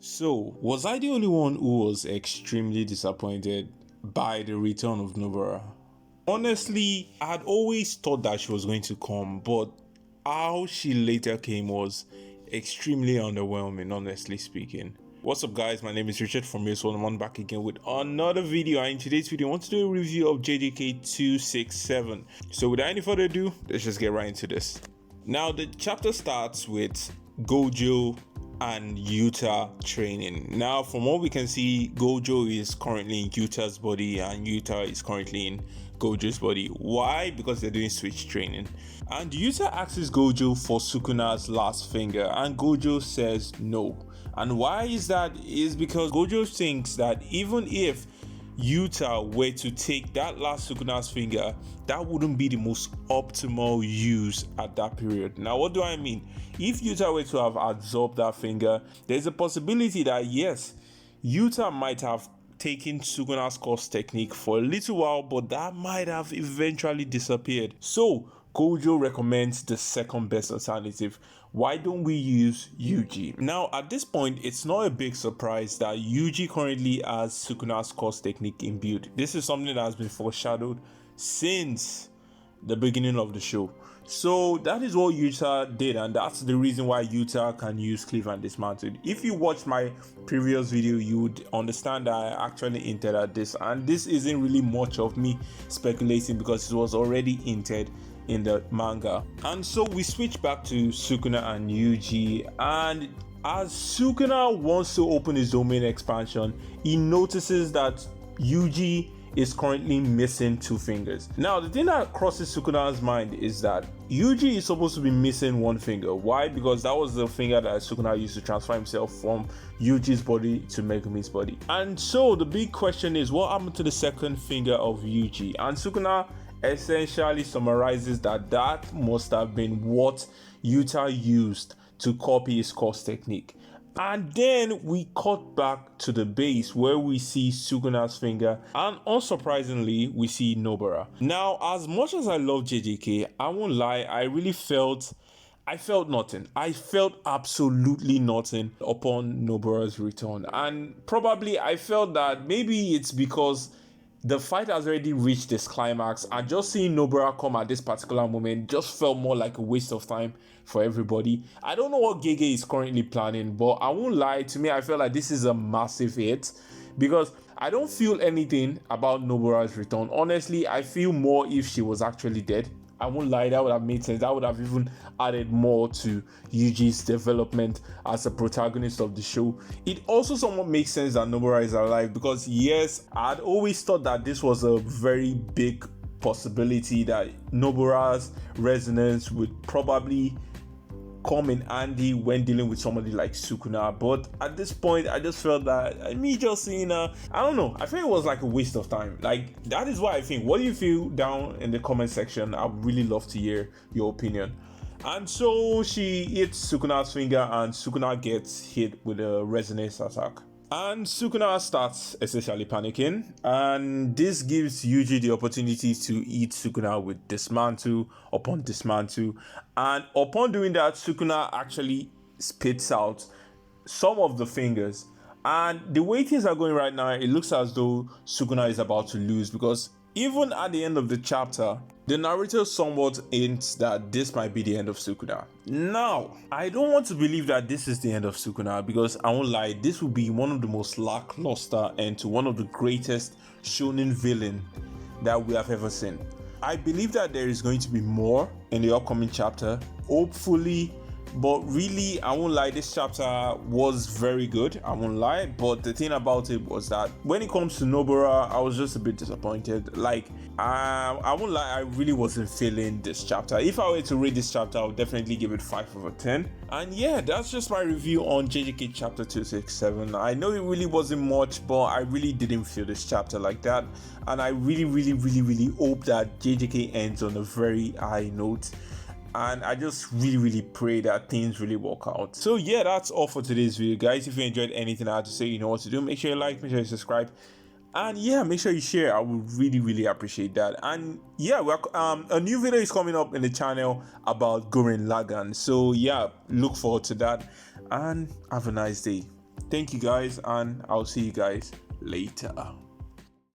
So, was I the only one who was extremely disappointed by the return of Nobara? Honestly, I had always thought that she was going to come, but how she later came was extremely underwhelming, honestly speaking. What's up guys, my name is Richard from Mace and I'm back again with another video, and in today's video I want to do a review of JJK 267. So without any further ado, let's just get right into this. Now the chapter starts with Gojo and Yuta training. Now from what we can see, Gojo is currently in Yuta's body and Yuta is currently in Gojo's body. Why? Because they're doing switch training. And Yuta asks Gojo for Sukuna's last finger and Gojo says no. And why is that? Is because Gojo thinks that even if Yuta were to take that last Sukuna's finger, that wouldn't be the most optimal use at that period. Now what do I mean? If Yuta were to have absorbed that finger, there's a possibility that yes, Yuta might have taken Sukuna's course technique for a little while, but that might have eventually disappeared. So Gojo recommends the second best alternative. Why don't we use Yuji? Now at this point, it's not a big surprise that Yuji currently has Sukuna's course technique imbued. This is something that has been foreshadowed since the beginning of the show. So that is what Yuta did, and that's the reason why Yuta can use Cleave and Dismantled. If you watched my previous video, you would understand that I actually hinted at this, and this isn't really much of me speculating because it was already hinted in the manga. And so we switch back to Sukuna and Yuji, and as Sukuna wants to open his domain expansion, he notices that Yuji is currently missing two fingers. Now the thing that crosses Sukuna's mind is that Yuji is supposed to be missing one finger. Why? Because that was the finger that Sukuna used to transfer himself from Yuji's body to Megumi's body. And so the big question is, what happened to the second finger of Yuji? And Sukuna essentially summarizes that that must have been what Yuta used to copy his course technique. And then we cut back to the base where we see Sukuna's finger, and unsurprisingly we see Nobara. Now as much as I love JJK, I won't lie, I felt nothing. I felt absolutely nothing upon Nobara's return, and probably I felt that maybe it's because the fight has already reached this climax, and just seeing Nobara come at this particular moment just felt more like a waste of time for everybody. I don't know what Gege is currently planning, but I won't lie, to me I feel like this is a massive hit because I don't feel anything about Nobara's return. Honestly, I feel more if she was actually dead. I won't lie, that would have made sense. That would have even added more to Yuji's development as a protagonist of the show. It also somewhat makes sense that Nobara is alive because yes, I'd always thought that this was a very big possibility that Nobara's resonance would probably come in handy when dealing with somebody like Sukuna, but at this point I just felt that me just seeing her, I don't know, I think it was like a waste of time. Like that is what I think. What do you feel? Down in the comment section, I would really love to hear your opinion. And so she hits Sukuna's finger and Sukuna gets hit with a resonance attack. And Sukuna starts essentially panicking, and this gives Yuji the opportunity to eat Sukuna with Dismantle upon Dismantle, and upon doing that Sukuna actually spits out some of the fingers. And the way things are going right now, it looks as though Sukuna is about to lose, because even at the end of the chapter, the narrator somewhat hints that this might be the end of Sukuna. Now, I don't want to believe that this is the end of Sukuna because I won't lie, this will be one of the most lackluster end to one of the greatest shonen villain that we have ever seen. I believe that there is going to be more in the upcoming chapter, hopefully. But really, I won't lie, this chapter was very good, I won't lie. But the thing about it was that when it comes to Nobara, I was just a bit disappointed. Like, I won't lie, I really wasn't feeling this chapter. If I were to rate this chapter, I would definitely give it 5 over 10. And yeah, that's just my review on JJK Chapter 267. I know it really wasn't much, but I really didn't feel this chapter like that. And I really hope that JJK ends on a very high note. And I just really pray that things really work out. So yeah, that's all for today's video, guys. If you enjoyed anything I had to say, you know what to do. Make sure you like, make sure you subscribe, and yeah, make sure you share. I would really appreciate that. And yeah, a new video is coming up in the channel about Gurren Lagann. So yeah, look forward to that, and have a nice day. Thank you guys, and I'll see you guys later.